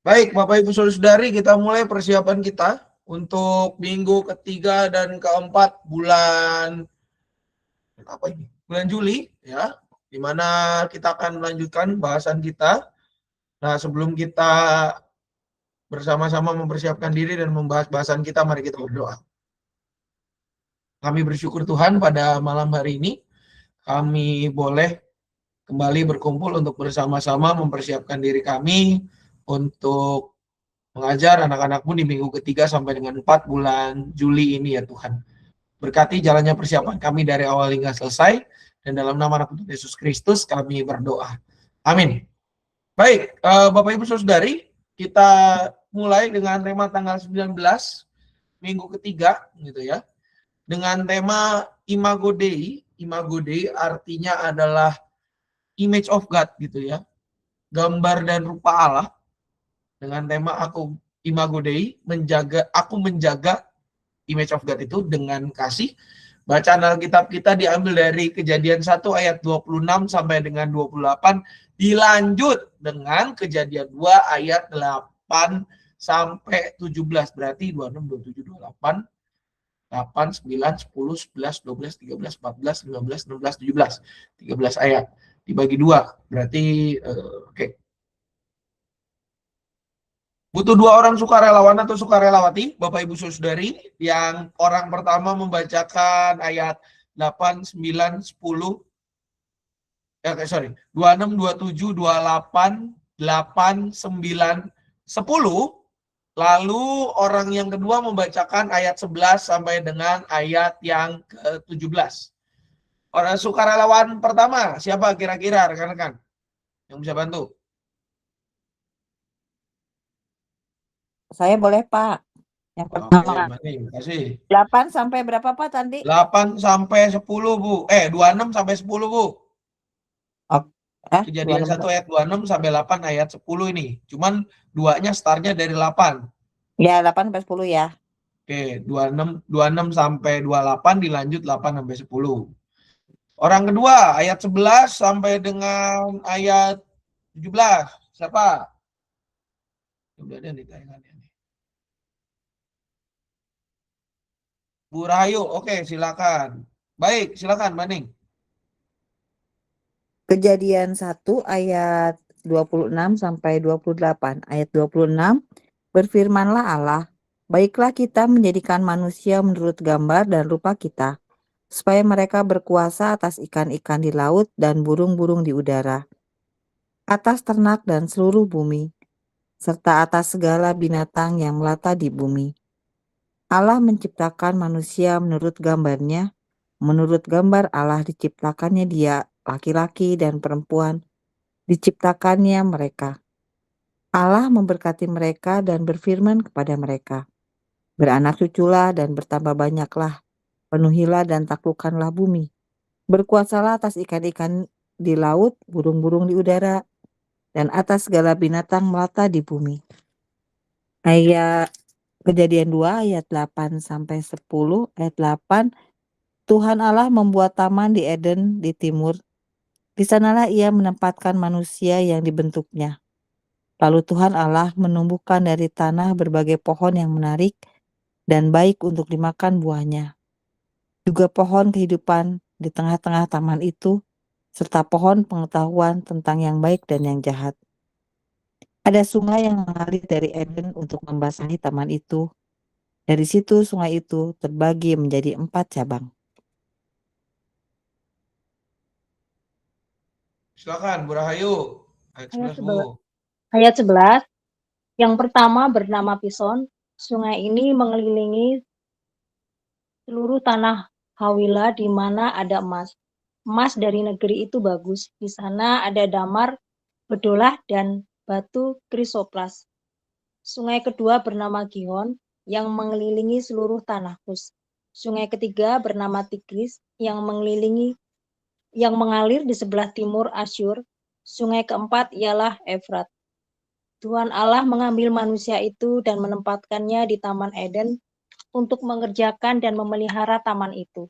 Baik, Bapak Ibu Saudara-saudari, kita mulai persiapan kita untuk minggu ketiga dan keempat bulan Bulan Juli, ya, di mana kita akan melanjutkan bahasan kita. Nah, sebelum kita bersama-sama mempersiapkan diri dan membahas bahasan kita, mari kita berdoa. Kami bersyukur Tuhan pada malam hari ini kami boleh kembali berkumpul untuk bersama-sama mempersiapkan diri kami untuk mengajar anak-anakmu di minggu ketiga sampai dengan 4 bulan Juli ini ya Tuhan. Berkati jalannya persiapan kami dari awal hingga selesai, dan dalam nama anak Tuhan Yesus Kristus kami berdoa. Amin. Baik, Bapak Ibu Saudari, kita mulai dengan tema tanggal 19 minggu ketiga gitu ya. Dengan tema Imago Dei. Imago Dei artinya adalah image of God gitu ya. Gambar dan rupa Allah. Dengan tema Imago Dei, aku menjaga image of God itu dengan kasih. Bacaan Alkitab kita diambil dari Kejadian 1 ayat 26 sampai dengan 28, dilanjut dengan Kejadian 2 ayat 8 sampai 17. Berarti 26, 27, 28, 8, 9, 10, 11, 12, 13, 14, 15, 16, 17. 13 ayat. Dibagi 2. Berarti, oke. Butuh 2 orang sukarelawan atau sukarelawati, Bapak Ibu Saudari, yang orang pertama membacakan ayat 8, 9, 10, 26, 27, 28, 8, 9, 10. Lalu orang yang kedua membacakan ayat 11 sampai dengan ayat yang ke-17. Orang sukarelawan pertama, siapa kira-kira rekan-rekan yang bisa bantu? Saya boleh, Pak. Yang Oke, pertama. terima kasih. 8 sampai berapa, Pak, tadi? 8 sampai 10, Bu. 26 sampai 10, Bu. Kejadian 1 ayat 26 sampai 8 ayat 10 ini. Cuman duanya startnya dari 8. Ya, 8 sampai 10 ya. Oke, 26 sampai 28 dilanjut 8 sampai 10. Orang kedua, ayat 11 sampai dengan ayat 17. Siapa? Udah ada nih tayangannya. Bu Rahayu, oke, silakan. Baik, silakan, Maning. Kejadian 1 ayat 26 sampai 28. Ayat 26, berfirmanlah Allah, baiklah kita menjadikan manusia menurut gambar dan rupa kita, supaya mereka berkuasa atas ikan-ikan di laut dan burung-burung di udara, atas ternak dan seluruh bumi, serta atas segala binatang yang melata di bumi. Allah menciptakan manusia menurut gambarnya, menurut gambar Allah diciptakannya dia, laki-laki dan perempuan, diciptakannya mereka. Allah memberkati mereka dan berfirman kepada mereka, beranak cuculah dan bertambah banyaklah, penuhilah dan taklukkanlah bumi, berkuasalah atas ikan-ikan di laut, burung-burung di udara, dan atas segala binatang melata di bumi. Ayat Kejadian 2 ayat 8 sampai 10. Ayat 8, Tuhan Allah membuat taman di Eden di timur. Di sanalah ia menempatkan manusia yang dibentuknya. Lalu Tuhan Allah menumbuhkan dari tanah berbagai pohon yang menarik dan baik untuk dimakan buahnya. Juga pohon kehidupan di tengah-tengah taman itu, serta pohon pengetahuan tentang yang baik dan yang jahat. Ada sungai yang mengalir dari Eden untuk membasahi taman itu. Dari situ sungai itu terbagi menjadi 4 cabang. Silakan, Bu Rahayu. Ayat 11, Bu. Ayat 11, yang pertama bernama Pison. Sungai ini mengelilingi seluruh tanah Hawila di mana ada emas. Emas dari negeri itu bagus. Di sana ada damar, bedolah, dan batu krisopras. Sungai kedua bernama Gihon yang mengelilingi seluruh tanah Kus. Sungai ketiga bernama Tigris yang mengalir di sebelah timur Asyur. Sungai keempat ialah Efrat. Tuhan Allah mengambil manusia itu dan menempatkannya di Taman Eden untuk mengerjakan dan memelihara taman itu.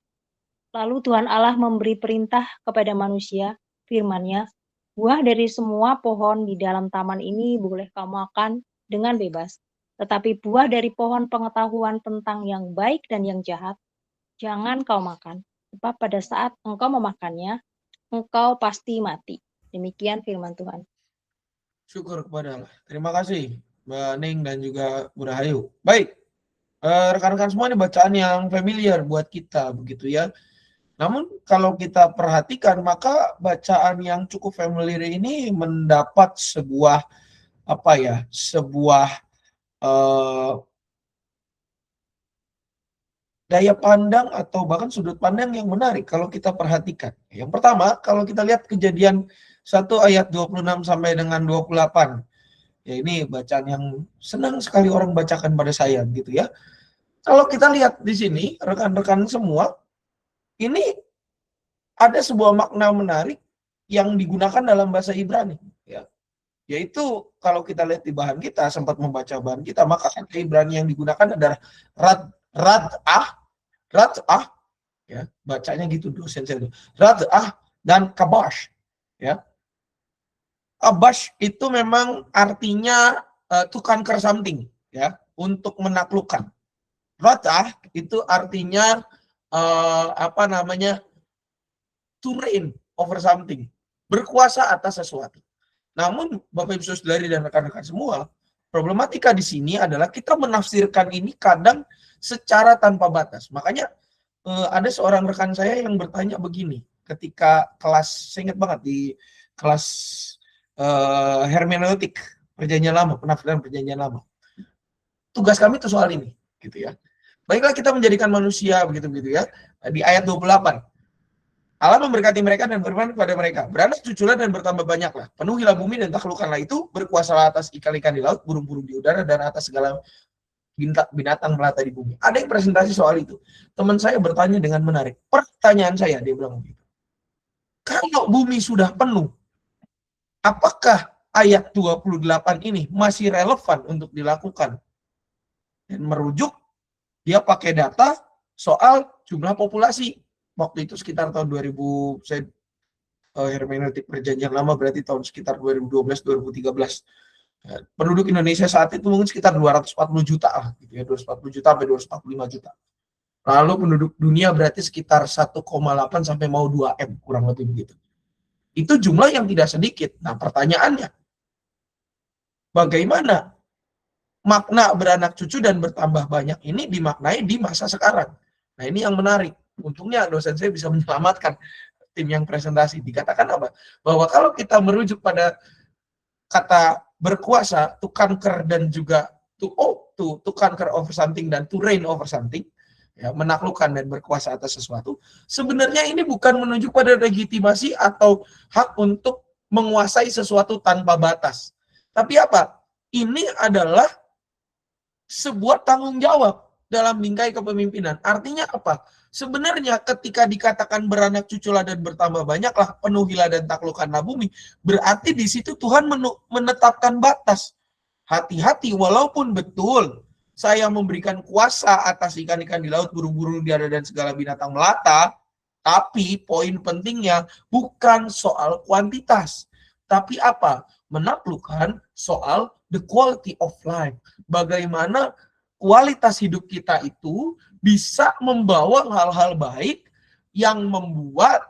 Lalu Tuhan Allah memberi perintah kepada manusia, firman-Nya, buah dari semua pohon di dalam taman ini boleh kamu makan, dengan bebas. Tetapi buah dari pohon pengetahuan tentang yang baik dan yang jahat, jangan kau makan. Sebab pada saat engkau memakannya, engkau pasti mati. Demikian firman Tuhan. Syukur kepada Allah. Terima kasih Mbak Ning dan juga Bu Rahayu. Baik, rekan-rekan semua, ini bacaan yang familiar buat kita begitu ya. Namun kalau kita perhatikan, maka bacaan yang cukup familiar ini mendapat sebuah daya pandang atau bahkan sudut pandang yang menarik kalau kita perhatikan. Yang pertama, kalau kita lihat Kejadian 1 ayat 26 sampai dengan 28. Ya, ini bacaan yang senang sekali orang bacakan pada saya gitu ya. Kalau kita lihat di sini, rekan-rekan semua, ini ada sebuah makna menarik yang digunakan dalam bahasa Ibrani, ya. Yaitu kalau kita lihat di bahan kita, sempat membaca bahan kita, maka kata Ibrani yang digunakan adalah rad'ah, ya, bacanya gitu dosen saya itu. Rad'ah dan kabash, ya. Kabash itu memang artinya to conquer something, ya, untuk menaklukkan. Rad'ah itu artinya to reign over something, berkuasa atas sesuatu. Namun Bapak Ibu Saudari dan rekan-rekan semua, problematika di sini adalah kita menafsirkan ini kadang secara tanpa batas. Makanya ada seorang rekan saya yang bertanya begini, ketika kelas, saya ingat banget di kelas hermeneutik Perjanjian Lama, penafsiran Perjanjian Lama. Tugas kami itu soal ini, gitu ya. Baiklah kita menjadikan manusia begitu ya. Di ayat 28. Allah memberkati mereka dan berfirman kepada mereka, beranak cuculah dan bertambah banyaklah, penuhilah bumi dan taklukkanlah itu, berkuasalah atas ikan-ikan di laut, burung-burung di udara, dan atas segala binatang melata di bumi. Ada yang presentasi soal itu. Teman saya bertanya dengan menarik. Pertanyaan saya, dia bilang begitu. Kalau bumi sudah penuh, apakah ayat 28 ini masih relevan untuk dilakukan? Dan merujuk, dia pakai data soal jumlah populasi. Waktu itu sekitar tahun 2000, saya hermeneutik Perjanjian Lama berarti tahun sekitar 2012-2013. Penduduk Indonesia saat itu mungkin sekitar 240 juta lah, gitu ya, 240 juta sampai 245 juta. Lalu penduduk dunia berarti sekitar 1,8 sampai mau 2 M, kurang lebih begitu. Itu jumlah yang tidak sedikit. Nah, pertanyaannya, bagaimana makna beranak cucu dan bertambah banyak ini dimaknai di masa sekarang? Nah, ini yang menarik. Untungnya dosen saya bisa menyelamatkan tim yang presentasi. Dikatakan apa? Bahwa kalau kita merujuk pada kata berkuasa, to conquer dan juga to conquer over something dan to reign over something, ya, menaklukkan dan berkuasa atas sesuatu, sebenarnya ini bukan menunjuk pada legitimasi atau hak untuk menguasai sesuatu tanpa batas. Tapi apa? Ini adalah sebuah tanggung jawab dalam bingkai kepemimpinan. Artinya apa? Sebenarnya ketika dikatakan beranak cuculah dan bertambah banyaklah, penuhilah dan taklukkanlah bumi, berarti di situ Tuhan menetapkan batas. Hati-hati, walaupun betul saya memberikan kuasa atas ikan-ikan di laut, burung-burung di udara dan segala binatang melata, tapi poin pentingnya bukan soal kuantitas, tapi apa? Menaklukkan soal the quality of life. Bagaimana kualitas hidup kita itu bisa membawa hal-hal baik yang membuat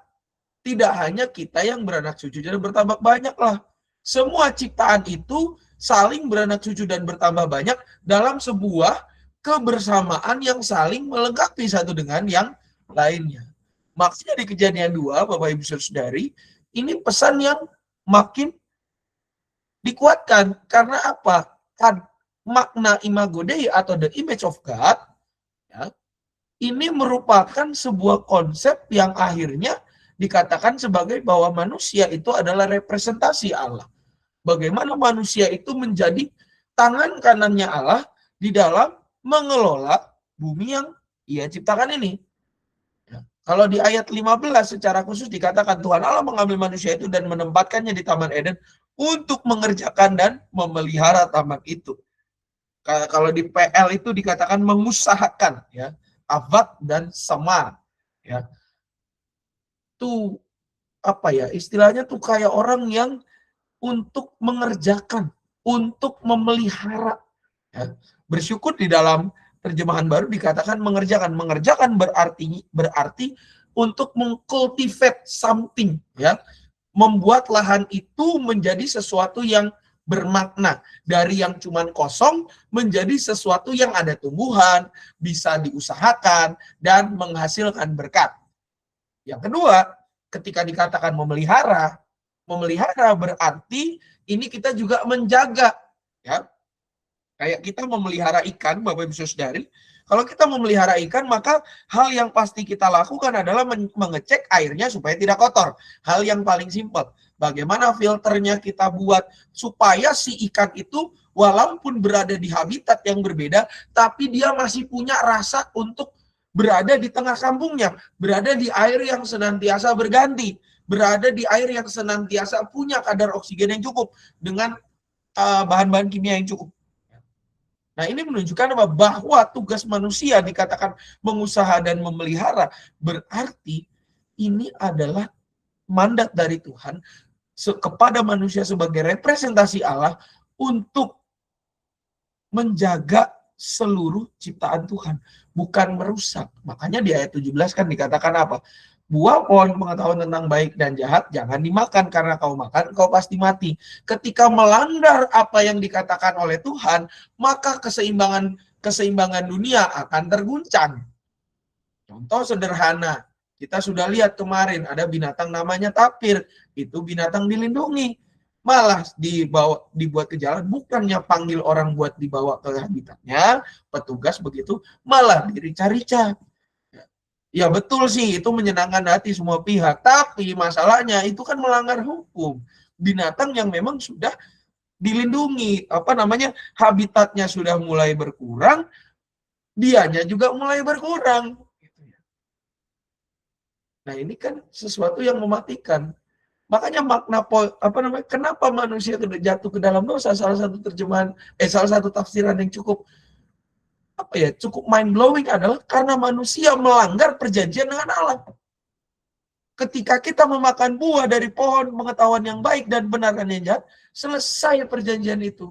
tidak hanya kita yang beranak cucu dan bertambah banyak lah. Semua ciptaan itu saling beranak cucu dan bertambah banyak dalam sebuah kebersamaan yang saling melengkapi satu dengan yang lainnya. Maksudnya di Kejadian 2, Bapak Ibu Saudari, ini pesan yang makin dikuatkan. Karena apa? Kan makna imago Dei atau the image of God, ya, ini merupakan sebuah konsep yang akhirnya dikatakan sebagai bahwa manusia itu adalah representasi Allah. Bagaimana manusia itu menjadi tangan kanannya Allah di dalam mengelola bumi yang Ia ciptakan ini. Ya. Kalau di ayat 15 secara khusus dikatakan Tuhan Allah mengambil manusia itu dan menempatkannya di Taman Eden untuk mengerjakan dan memelihara taman itu. Kalau di PL itu dikatakan mengusahakan, ya, avad dan sama, ya. Tuh apa ya istilahnya tuh kayak orang yang untuk mengerjakan, untuk memelihara. Ya. Bersyukur di dalam terjemahan baru dikatakan mengerjakan. Mengerjakan berarti untuk mengcultivate something, ya. Membuat lahan itu menjadi sesuatu yang bermakna, dari yang cuman kosong menjadi sesuatu yang ada tumbuhan, bisa diusahakan dan menghasilkan berkat. Yang kedua, ketika dikatakan memelihara berarti ini kita juga menjaga, ya. Kayak kita memelihara ikan, Bapak Ibu Saudari. Kalau kita memelihara ikan, maka hal yang pasti kita lakukan adalah mengecek airnya supaya tidak kotor. Hal yang paling simpel. Bagaimana filternya kita buat supaya si ikan itu walaupun berada di habitat yang berbeda, tapi dia masih punya rasa untuk berada di tengah kampungnya, berada di air yang senantiasa berganti, berada di air yang senantiasa punya kadar oksigen yang cukup dengan bahan-bahan kimia yang cukup. Nah, ini menunjukkan bahwa tugas manusia dikatakan mengusaha dan memelihara, berarti ini adalah mandat dari Tuhan kepada manusia sebagai representasi Allah untuk menjaga seluruh ciptaan Tuhan, bukan merusak. Makanya di ayat 17 kan dikatakan apa? Buah pohon pengetahuan tentang baik dan jahat jangan dimakan, karena kau makan kau pasti mati. Ketika melanggar apa yang dikatakan oleh Tuhan, maka keseimbangan dunia akan terguncang. Contoh sederhana, kita sudah lihat kemarin ada binatang namanya tapir, itu binatang dilindungi. Malah dibuat ke jalan, bukannya panggil orang buat dibawa ke habitatnya, petugas begitu, malah dirica-rica. Ya betul sih, itu menyenangkan hati semua pihak. Tapi masalahnya itu kan melanggar hukum. Binatang yang memang sudah dilindungi, habitatnya sudah mulai berkurang, dianya juga mulai berkurang. Nah ini kan sesuatu yang mematikan. Makanya kenapa manusia jatuh ke dalam dosa? Salah satu tafsiran yang cukup mind blowing adalah karena manusia melanggar perjanjian dengan Allah. Ketika kita memakan buah dari pohon pengetahuan yang baik dan benar dan yang jahat, selesai perjanjian itu.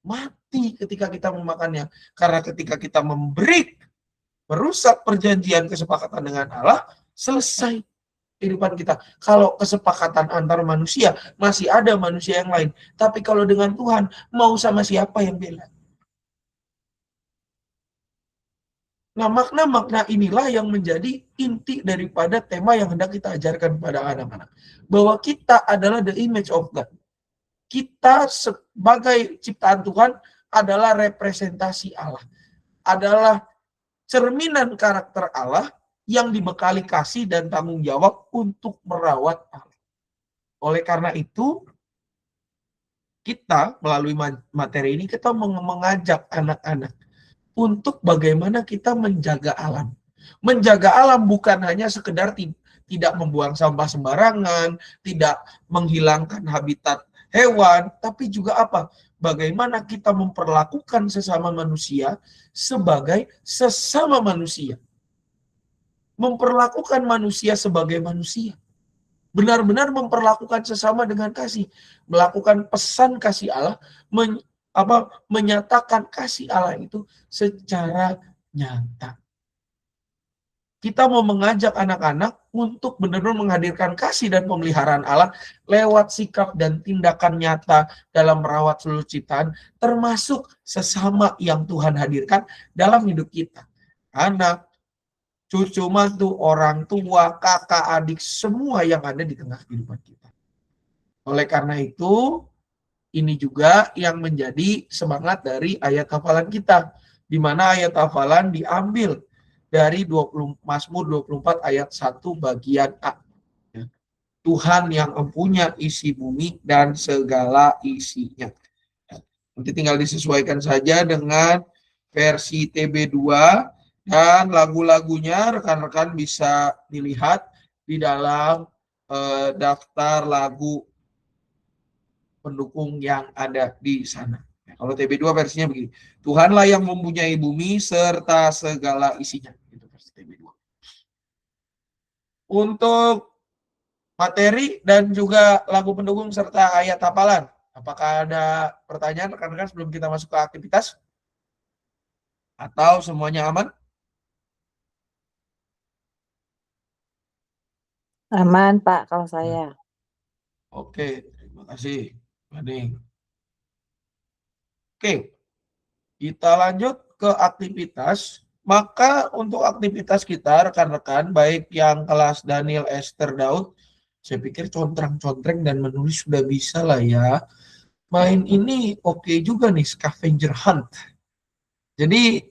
Mati ketika kita memakannya. Karena ketika kita merusak perjanjian kesepakatan dengan Allah, selesai kehidupan kita. Kalau kesepakatan antar manusia, masih ada manusia yang lain. Tapi kalau dengan Tuhan, mau sama siapa yang bela? Nah, makna-makna inilah yang menjadi inti daripada tema yang hendak kita ajarkan kepada anak-anak. Bahwa kita adalah the image of God. Kita sebagai ciptaan Tuhan adalah representasi Allah. Adalah cerminan karakter Allah yang dibekali kasih dan tanggung jawab untuk merawat Allah. Oleh karena itu, kita melalui materi ini, kita mengajak anak-anak untuk bagaimana kita menjaga alam. Menjaga alam bukan hanya sekedar tidak membuang sampah sembarangan, tidak menghilangkan habitat hewan, tapi juga apa? Bagaimana kita memperlakukan sesama manusia sebagai sesama manusia. Memperlakukan manusia sebagai manusia. Benar-benar memperlakukan sesama dengan kasih. Melakukan pesan kasih Allah, menyatakan kasih Allah itu secara nyata. Kita mau mengajak anak-anak untuk benar-benar menghadirkan kasih dan pemeliharaan Allah lewat sikap dan tindakan nyata dalam merawat seluruh ciptaan, termasuk sesama yang Tuhan hadirkan dalam hidup kita. Anak, cucu mantu, orang tua, kakak, adik, semua yang ada di tengah kehidupan kita. Oleh karena itu, ini juga yang menjadi semangat dari ayat hafalan kita, di mana ayat hafalan diambil dari Mazmur 24 ayat 1 bagian A. Tuhan yang mempunyai isi bumi dan segala isinya. Nanti tinggal disesuaikan saja dengan versi TB2, dan lagu-lagunya rekan-rekan bisa dilihat di dalam daftar lagu pendukung yang ada di sana. Kalau TB2 versinya begini, Tuhanlah yang mempunyai bumi serta segala isinya. Itu versi TB2. Untuk materi dan juga lagu pendukung serta ayat hafalan, Apakah ada pertanyaan rekan-rekan sebelum kita masuk ke aktivitas? Atau semuanya aman? Aman, Pak, kalau saya. Oke, terima kasih. Baning. Oke, kita lanjut ke aktivitas. Maka untuk aktivitas kita, rekan-rekan, baik yang kelas Daniel, Esther, Daud, saya pikir contreng-contreng dan menulis sudah bisa lah ya. Main ini oke juga nih, scavenger hunt. Jadi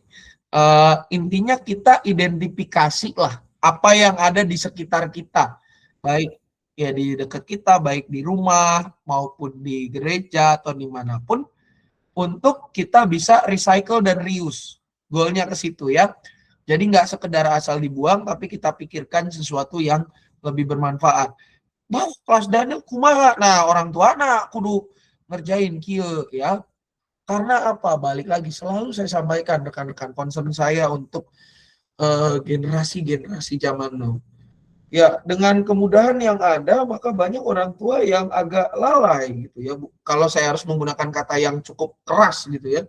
intinya kita identifikasi lah apa yang ada di sekitar kita, baik ya di dekat kita, baik di rumah maupun di gereja atau dimanapun, untuk kita bisa recycle dan reuse. Goalnya ke situ ya. Jadi nggak sekedar asal dibuang, tapi kita pikirkan sesuatu yang lebih bermanfaat. Bah, kelas Daniel kumaha. Nah, orang tua anak kudu ngerjain kieu ya. Karena apa? Balik lagi selalu saya sampaikan rekan-rekan concern saya untuk generasi-generasi zaman now. Ya, dengan kemudahan yang ada, maka banyak orang tua yang agak lalai gitu ya. Kalau saya harus menggunakan kata yang cukup keras gitu ya,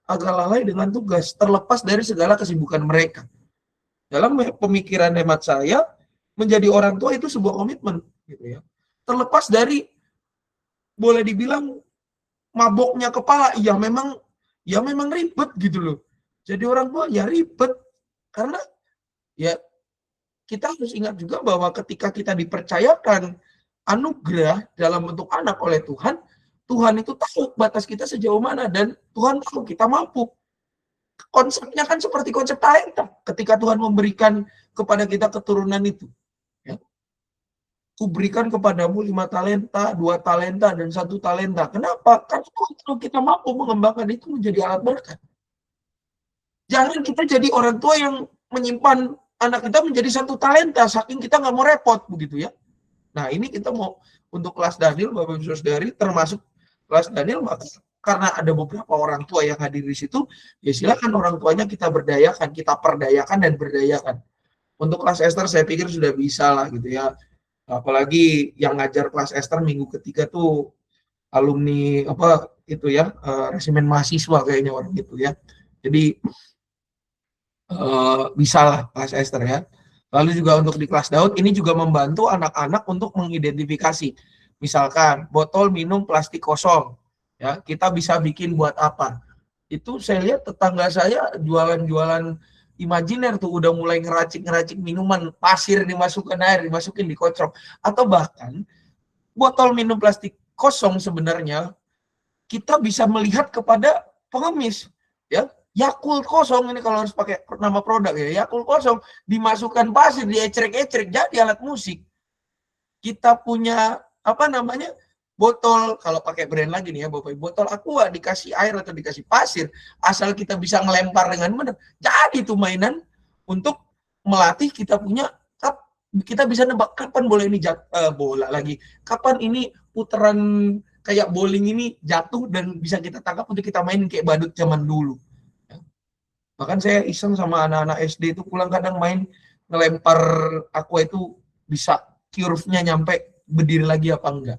agak lalai dengan tugas, terlepas dari segala kesibukan mereka. Dalam pemikiran hemat saya, menjadi orang tua itu sebuah komitmen gitu ya. Terlepas dari boleh dibilang maboknya kepala, ya memang ribet gitu loh. Jadi orang tua ya ribet karena ya kita harus ingat juga bahwa ketika kita dipercayakan anugerah dalam bentuk anak oleh Tuhan, Tuhan itu tahu batas kita sejauh mana dan Tuhan tahu kita mampu. Konsepnya kan seperti konsep talenta. Ketika Tuhan memberikan kepada kita keturunan itu, ya, kuberikan kepadamu 5 talenta, 2 talenta, dan 1 talenta. Kenapa? Karena kalau kita mampu mengembangkan itu menjadi alat berkat. Jangan kita jadi orang tua yang menyimpan anak kita menjadi 1 talenta, saking kita nggak mau repot, begitu ya. Nah, ini kita mau untuk kelas Daniel, Bapak Ibu Saudari, termasuk kelas Daniel, karena ada beberapa orang tua yang hadir di situ, ya silakan orang tuanya kita berdayakan, kita perdayakan dan berdayakan. Untuk kelas Esther saya pikir sudah bisa lah gitu ya. Apalagi yang ngajar kelas Esther minggu ketiga tuh alumni apa itu ya, resimen mahasiswa kayaknya orang itu ya. Jadi bisa lah kelas Esther ya. Lalu juga untuk di kelas Daud ini juga membantu anak-anak untuk mengidentifikasi. Misalkan botol minum plastik kosong, ya kita bisa bikin buat apa? Itu saya lihat tetangga saya jualan-jualan imajiner tuh udah mulai ngeracik-ngeracik minuman, pasir dimasukkan air, dimasukin dikocok, atau bahkan botol minum plastik kosong sebenarnya kita bisa melihat kepada pengemis, ya. Yakult kosong ini kalau harus pakai nama produk ya, Yakult kosong dimasukkan pasir, diecerek-ecerek jadi alat musik. Kita punya apa namanya botol, kalau pakai brand lagi nih ya Bapak, botol aqua dikasih air atau dikasih pasir, asal kita bisa ngelempar dengan benar, jadi itu mainan untuk melatih kita punya, kita bisa nebak kapan bola ini bola lagi, kapan ini putaran kayak bowling ini jatuh dan bisa kita tangkap untuk kita main kayak badut zaman dulu. Bahkan saya iseng sama anak-anak SD itu pulang kadang main ngelempar aqua itu bisa curve-nya nyampe berdiri lagi apa enggak.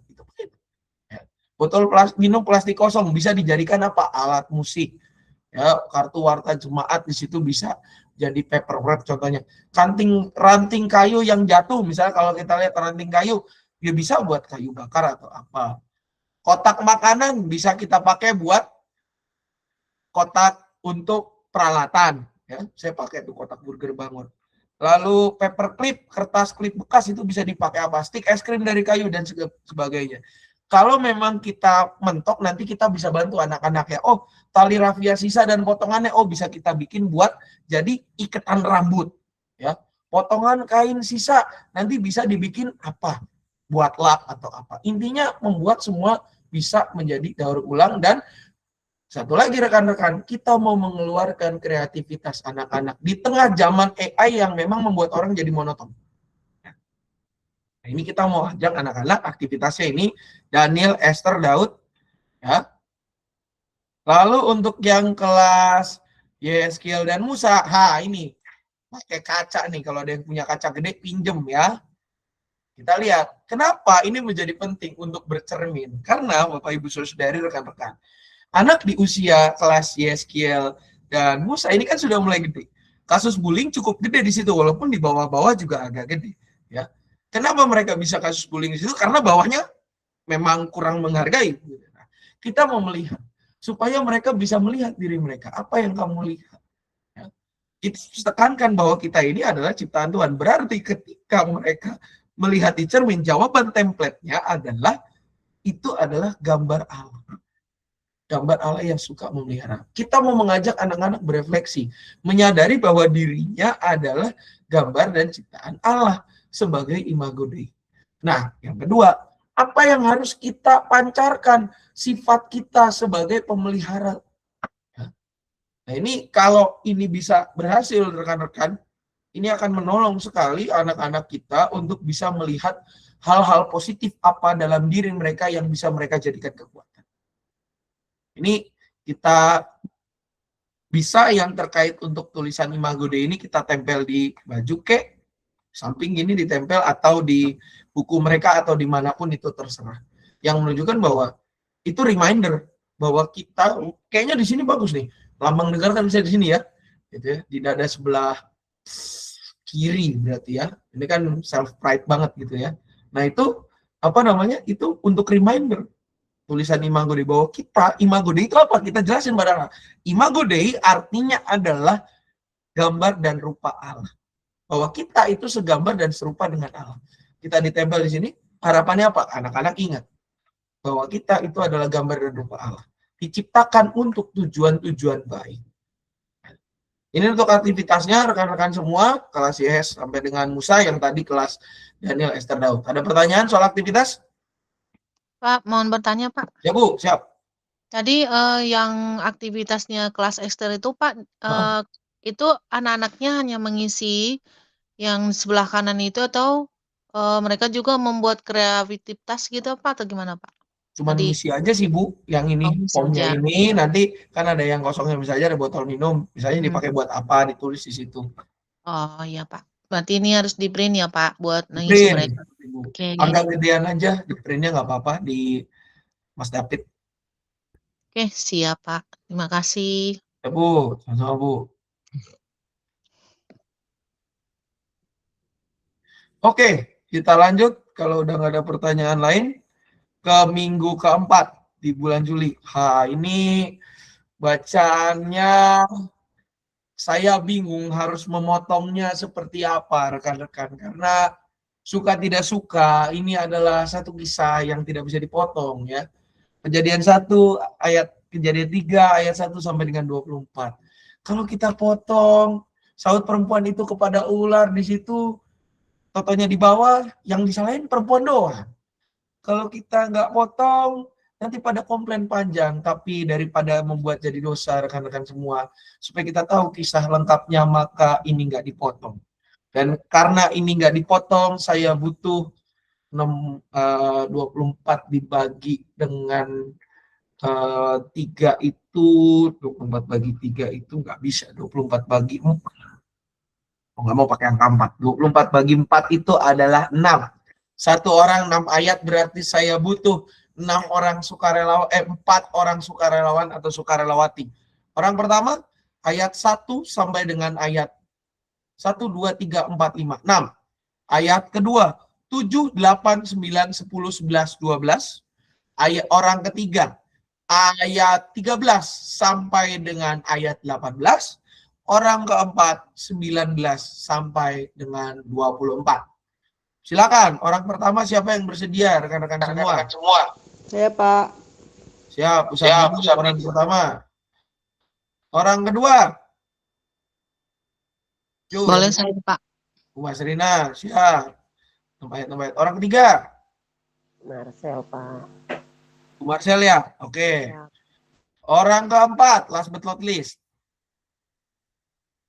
Botol minum plastik kosong bisa dijadikan apa? Alat musik. Ya, kartu warta jemaat di situ bisa jadi paper wrap contohnya. Ranting kayu yang jatuh, misalnya kalau kita lihat ranting kayu, dia bisa buat kayu bakar atau apa. Kotak makanan bisa kita pakai buat kotak untuk peralatan. Ya, saya pakai tuh kotak burger bangun. Lalu paper clip, kertas klip bekas itu bisa dipakai apa? Stik es krim dari kayu dan sebagainya. Kalau memang kita mentok, nanti kita bisa bantu anak-anak ya. Oh, tali rafia sisa dan potongannya, oh bisa kita bikin buat jadi iketan rambut. Ya, potongan kain sisa nanti bisa dibikin apa? Buat lap atau apa. Intinya membuat semua bisa menjadi daur ulang. Dan satu lagi rekan-rekan, kita mau mengeluarkan kreativitas anak-anak di tengah zaman AI yang memang membuat orang jadi monoton. Nah, ini kita mau ajak anak-anak aktivitasnya ini Daniel, Esther, Daud, ya. Lalu untuk yang kelas Yeskiel dan Musa, ini pakai kaca nih, kalau ada yang punya kaca gede pinjem ya. Kita lihat, kenapa ini menjadi penting untuk bercermin? Karena Bapak Ibu Saudari rekan-rekan, anak di usia kelas Yeskiel dan Musa ini kan sudah mulai gede. Kasus bullying cukup gede di situ, walaupun di bawah-bawah juga agak gede. Ya, kenapa mereka bisa kasus bullying di situ? Karena bawahnya memang kurang menghargai. Nah, kita mau melihat supaya mereka bisa melihat diri mereka. Apa yang kamu lihat? Ya. Kita tekankan bahwa kita ini adalah ciptaan Tuhan. Berarti ketika mereka melihat di cermin, jawaban template-nya adalah itu adalah gambar Allah. Gambar Allah yang suka memelihara. Kita mau mengajak anak-anak berefleksi, menyadari bahwa dirinya adalah gambar dan ciptaan Allah sebagai imago Dei. Nah, yang kedua, apa yang harus kita pancarkan? Sifat kita sebagai pemelihara. Nah, ini kalau ini bisa berhasil, rekan-rekan, ini akan menolong sekali anak-anak kita untuk bisa melihat hal-hal positif apa dalam diri mereka yang bisa mereka jadikan kekuatan. Ini kita bisa yang terkait untuk tulisan Imago Dei ini kita tempel di baju kek, samping gini ditempel atau di buku mereka atau dimanapun itu terserah. Yang menunjukkan bahwa itu reminder bahwa kita kayaknya di sini bagus nih. Lambang negara kan bisa di sini ya, gitu ya, di dada sebelah kiri berarti ya. Ini kan self pride banget gitu ya. Nah, itu apa namanya? Itu untuk reminder tulisan Imago Dei bahwa kita, Imago Dei itu apa? Kita jelasin pada Imago Dei artinya adalah gambar dan rupa Allah. Bahwa kita itu segambar dan serupa dengan Allah. Kita ditempel di sini, harapannya apa? Anak-anak ingat bahwa kita itu adalah gambar dan rupa Allah. Diciptakan untuk tujuan-tujuan baik. Ini untuk aktivitasnya rekan-rekan semua, kelas YS sampai dengan Musa yang tadi kelas Daniel Esther Daud. Ada pertanyaan soal aktivitas? Pak, mohon bertanya, Pak. Ya, Bu, siap. Tadi yang aktivitasnya kelas Esther itu, Pak, itu anak-anaknya hanya mengisi yang sebelah kanan itu atau mereka juga membuat kreativitas gitu, Pak, atau gimana, Pak? Cuman Tadi ngisi aja sih, Bu, yang ini, ngisi formnya aja. ini, nanti kan ada yang kosongnya, misalnya ada botol minum, misalnya dipakai buat apa, ditulis di situ. Oh iya, Pak. Berarti ini harus di print ya, Pak, buat Di ngisi print, mereka. Bu. Oke. Agak gedean aja, di printnya nggak apa-apa, di Mas David. Oke, siap, Pak. Terima kasih. Ya, Bu, sama-sama, Bu. Oke, kita lanjut, kalau udah nggak ada pertanyaan lain, ke minggu keempat di bulan Juli. Ini bacaannya saya bingung harus memotongnya seperti apa rekan-rekan, karena suka tidak suka ini adalah satu kisah yang tidak bisa dipotong ya. Kejadian 1 ayat Kejadian 3 ayat 1 sampai dengan 24. Kalau kita potong saut perempuan itu kepada ular di situ, totonya di bawah, yang disalahin perempuan doang. Kalau kita nggak potong, nanti pada komplain panjang. Tapi daripada membuat jadi dosa rekan-rekan semua, supaya kita tahu kisah lengkapnya, maka ini nggak dipotong. Dan karena ini nggak dipotong, saya butuh 24 dibagi dengan 3 itu, 24 bagi 3 itu nggak bisa. 24 bagi 4. Oh, nggak mau pakai angka 4. 24 bagi 4 itu adalah 6. 1 orang 6 ayat, berarti saya butuh 4 orang sukarelawan atau sukarelawati. Orang pertama ayat 1 sampai dengan ayat 1, 2, 3, 4, 5, 6. Ayat kedua 7, 8, 9, 10, 11, 12. Ayat orang ketiga ayat 13 sampai dengan ayat 18. Orang keempat 19 sampai dengan 24. Silakan, orang pertama siapa yang bersedia, rekan-rekan semua? Saya, Pak. Siap, orang pertama. Orang kedua. Boleh saya, Pak. Mas Rina, siap. Tempat. Orang ketiga. Marcel, Pak. Marcel ya, oke. Ya. Orang keempat, last but not least.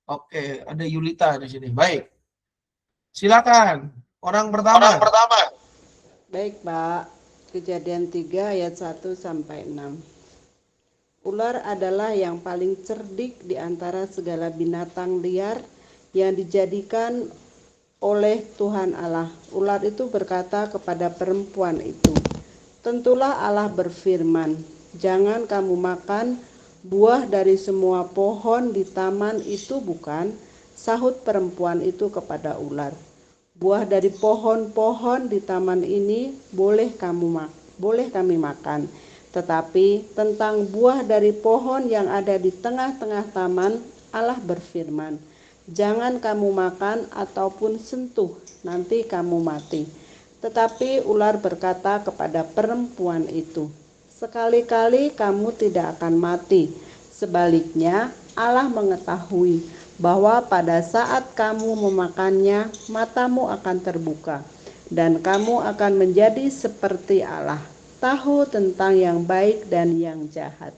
Oke, ada Yulita di sini. Baik. Silakan. Orang pertama. Baik, Pak. Kejadian 3 ayat 1 sampai 6. Ular adalah yang paling cerdik di antara segala binatang liar yang dijadikan oleh Tuhan Allah. Ular itu berkata kepada perempuan itu, tentulah Allah berfirman, jangan kamu makan buah dari semua pohon di taman itu bukan? Sahut perempuan itu kepada ular. Buah dari pohon-pohon di taman ini boleh kami makan. Tetapi tentang buah dari pohon yang ada di tengah-tengah taman, Allah berfirman, jangan kamu makan ataupun sentuh, nanti kamu mati. Tetapi ular berkata kepada perempuan itu, sekali-kali kamu tidak akan mati. Sebaliknya, Allah mengetahui bahwa pada saat kamu memakannya, matamu akan terbuka, dan kamu akan menjadi seperti Allah, tahu tentang yang baik dan yang jahat.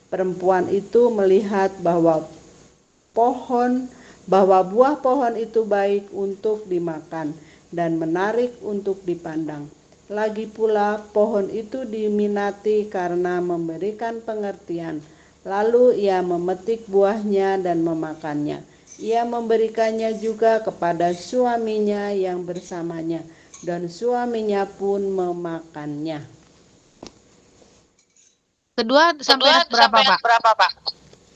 Perempuan itu melihat bahwa buah pohon itu baik untuk dimakan dan menarik untuk dipandang. Lagi pula pohon itu diminati karena memberikan pengertian. Lalu ia memetik buahnya dan memakannya. Ia memberikannya juga kepada suaminya yang bersamanya, dan suaminya pun memakannya. Kedua sampai ayat berapa, Pak?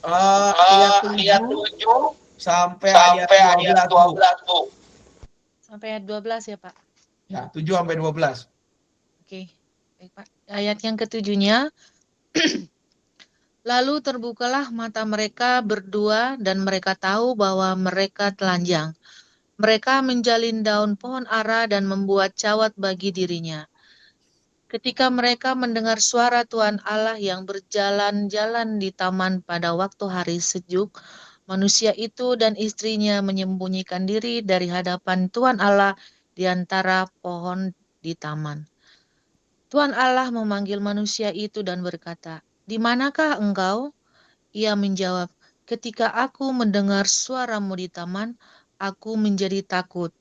Ayat 7 sampai ayat 12, Bu. Sampai ayat 12 ya, Pak. Ya, 7 sampai 12. Oke. Baik, Pak. Ayat yang ketujuhnya, lalu terbukalah mata mereka berdua dan mereka tahu bahwa mereka telanjang. Mereka menjalin daun pohon ara dan membuat cawat bagi dirinya. Ketika mereka mendengar suara Tuhan Allah yang berjalan-jalan di taman pada waktu hari sejuk, manusia itu dan istrinya menyembunyikan diri dari hadapan Tuhan Allah di antara pohon di taman. Tuhan Allah memanggil manusia itu dan berkata, "Di manakah engkau?" Ia menjawab, "Ketika aku mendengar suaramu di taman, aku menjadi takut.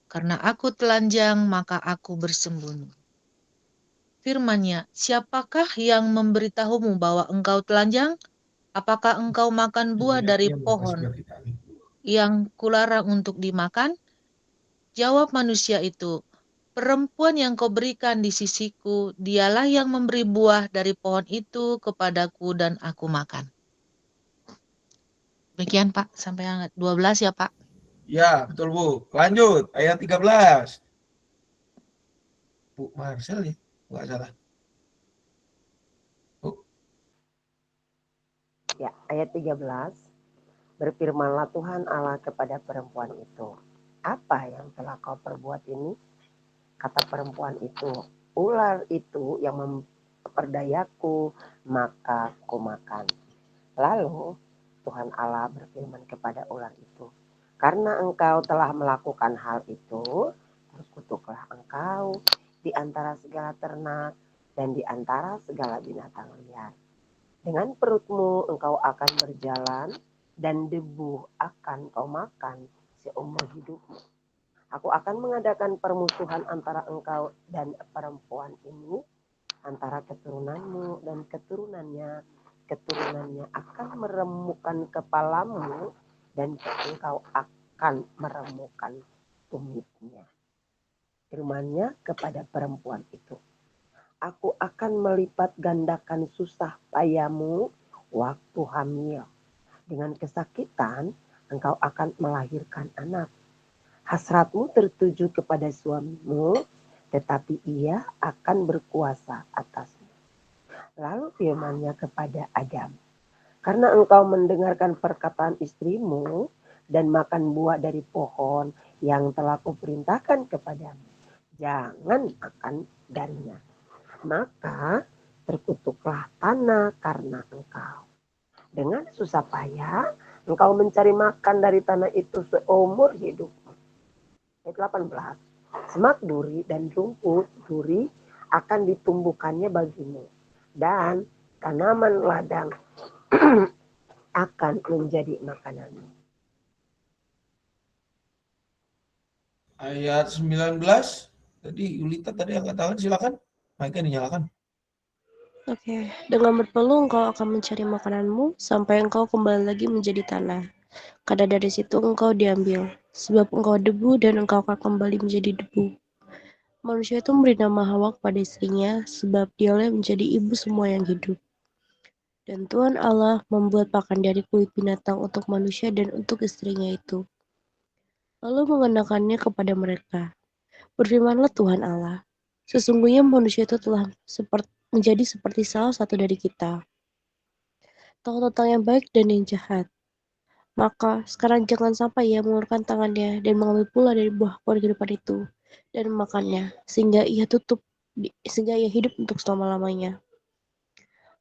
Karena aku telanjang, maka aku bersembunyi." Firman-Nya, "Siapakah yang memberitahumu bahwa engkau telanjang? Apakah engkau makan buah dari pohon yang kularang untuk dimakan?" Jawab manusia itu, "Perempuan yang kau berikan di sisiku, dialah yang memberi buah dari pohon itu kepadaku dan aku makan." Demikian, Pak, sampai ayat 12 ya, Pak. Ya, betul, Bu. Lanjut, ayat 13. Bu Marcel ya, nggak salah. Bu. Ya, ayat 13. Berfirmanlah Tuhan Allah kepada perempuan itu, apa yang telah kau perbuat ini? Kata perempuan itu, ular itu yang memperdayaku, maka kumakan. Lalu Tuhan Allah berfirman kepada ular itu, karena engkau telah melakukan hal itu, terkutuklah engkau di antara segala ternak dan di antara segala binatang liar. Dengan perutmu engkau akan berjalan, dan debu akan kau makan seumur hidupmu. Aku akan mengadakan permusuhan antara engkau dan perempuan ini, antara keturunanmu dan keturunannya. Keturunannya akan meremukkan kepalamu, dan engkau akan meremukkan tumitnya. Firman-Nya kepada perempuan itu, aku akan melipat gandakan susah payamu waktu hamil. Dengan kesakitan engkau akan melahirkan anak. Hasratmu tertuju kepada suamimu, tetapi ia akan berkuasa atasmu. Lalu firman-Nya kepada Adam, karena engkau mendengarkan perkataan istrimu dan makan buah dari pohon yang telah kuperintahkan kepadamu, jangan makan darinya. Maka terkutuklah tanah karena engkau. Dengan susah payah engkau mencari makan dari tanah itu seumur hidupmu. Ayat 18. Semak duri dan rumput duri akan ditumbuhkannya bagimu, dan tanaman ladang akan menjadi makananmu. Ayat 19. Tadi Yulita tadi angkat tangan, silakan. Mic-nya dinyalakan. Oke, dengan berpeluh engkau akan mencari makananmu sampai engkau kembali lagi menjadi tanah. karena dari situ engkau diambil, sebab engkau debu dan engkau akan kembali menjadi debu. Manusia itu memberi nama Hawa kepada istrinya, sebab dialah yang menjadi ibu semua yang hidup. Dan Tuhan Allah membuat pakan dari kulit binatang untuk manusia dan untuk istrinya itu, lalu mengenakannya kepada mereka. Berfirmanlah Tuhan Allah, sesungguhnya manusia itu telah menjadi seperti salah satu dari kita, tahu tentang yang baik dan yang jahat. Maka sekarang jangan sampai ia mengulurkan tangannya dan mengambil pula dari buah pohon kehidupan itu dan memakannya, sehingga ia hidup untuk selama-lamanya.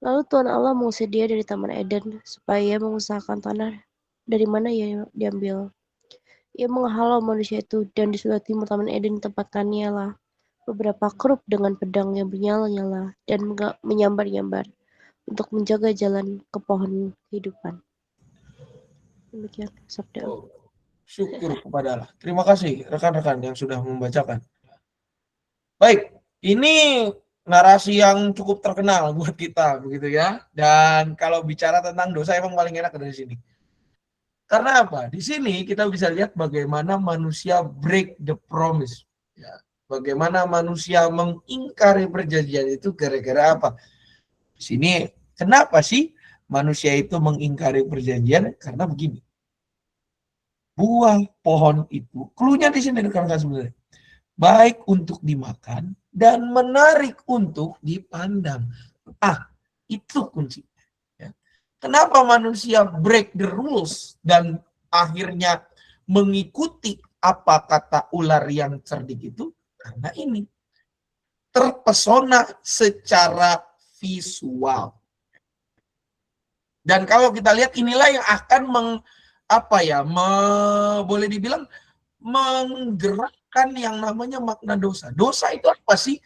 Lalu Tuhan Allah mengusir dia dari Taman Eden, supaya ia mengusahakan tanah dari mana ia diambil. Ia menghalau manusia itu, dan di sebelah timur Taman Eden ditempatkannya lah beberapa kerub dengan pedang yang bernyala-nyala dan menyambar-nyambar untuk menjaga jalan ke pohon kehidupan. Demikian sabda. Oh, syukur kepada Allah. Terima kasih rekan-rekan yang sudah membacakan. Baik, ini narasi yang cukup terkenal buat kita, begitu ya. Dan kalau bicara tentang dosa emang paling enak dari sini. Karena apa? Di sini kita bisa lihat bagaimana manusia break the promise. Ya. Bagaimana manusia mengingkari perjanjian itu gara-gara apa? Di sini kenapa sih manusia itu mengingkari perjanjian? Karena begini. Buah pohon itu, cluenya di sini rekan-rekan sebenarnya, baik untuk dimakan dan menarik untuk dipandang. Itu kuncinya. Ya. Kenapa manusia break the rules dan akhirnya mengikuti apa kata ular yang cerdik itu? Karena ini terpesona secara visual. Dan kalau kita lihat inilah yang akan boleh dibilang menggerakkan yang namanya makna dosa. Dosa itu apa sih?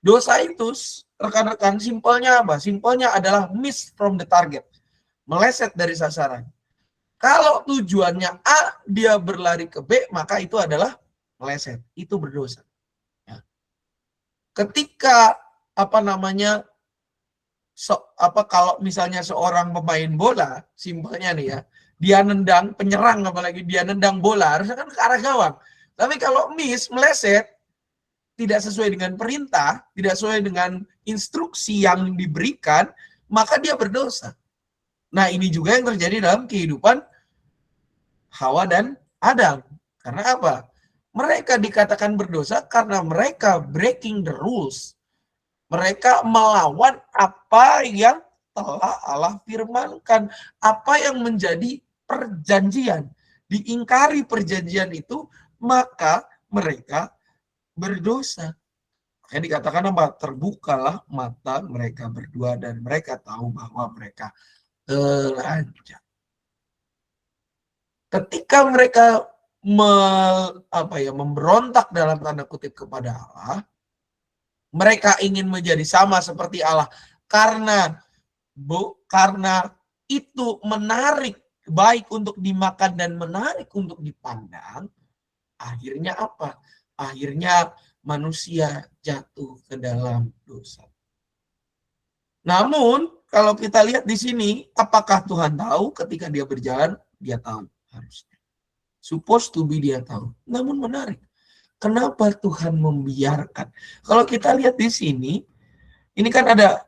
Dosa itu, rekan-rekan, simpelnya apa? Simpelnya adalah miss from the target. Meleset dari sasaran. Kalau tujuannya A, dia berlari ke B, maka itu adalah meleset. Itu berdosa. Ya. Ketika kalau misalnya seorang pemain bola, simpelnya nih ya, dia nendang, penyerang apalagi dia nendang bola, harusnya kan ke arah gawang. Tapi kalau miss, meleset, tidak sesuai dengan perintah, tidak sesuai dengan instruksi yang diberikan, maka dia berdosa. Nah, ini juga yang terjadi dalam kehidupan Hawa dan Adam. Karena apa? Mereka dikatakan berdosa karena mereka breaking the rules. Mereka melawan apa yang telah Allah firmankan, apa yang menjadi perjanjian. Diingkari perjanjian itu, maka mereka berdosa. Makanya dikatakan apa? Terbukalah mata mereka berdua dan mereka tahu bahwa mereka telanjang. Ketika mereka memberontak dalam tanda kutip kepada Allah, mereka ingin menjadi sama seperti Allah karena itu menarik, baik untuk dimakan dan menarik untuk dipandang. Akhirnya apa? Akhirnya manusia jatuh ke dalam dosa. Namun kalau kita lihat di sini, apakah Tuhan tahu ketika dia berjalan? Dia tahu harusnya. Supposed to be dia tahu. Namun menarik. Kenapa Tuhan membiarkan? Kalau kita lihat di sini, ini kan ada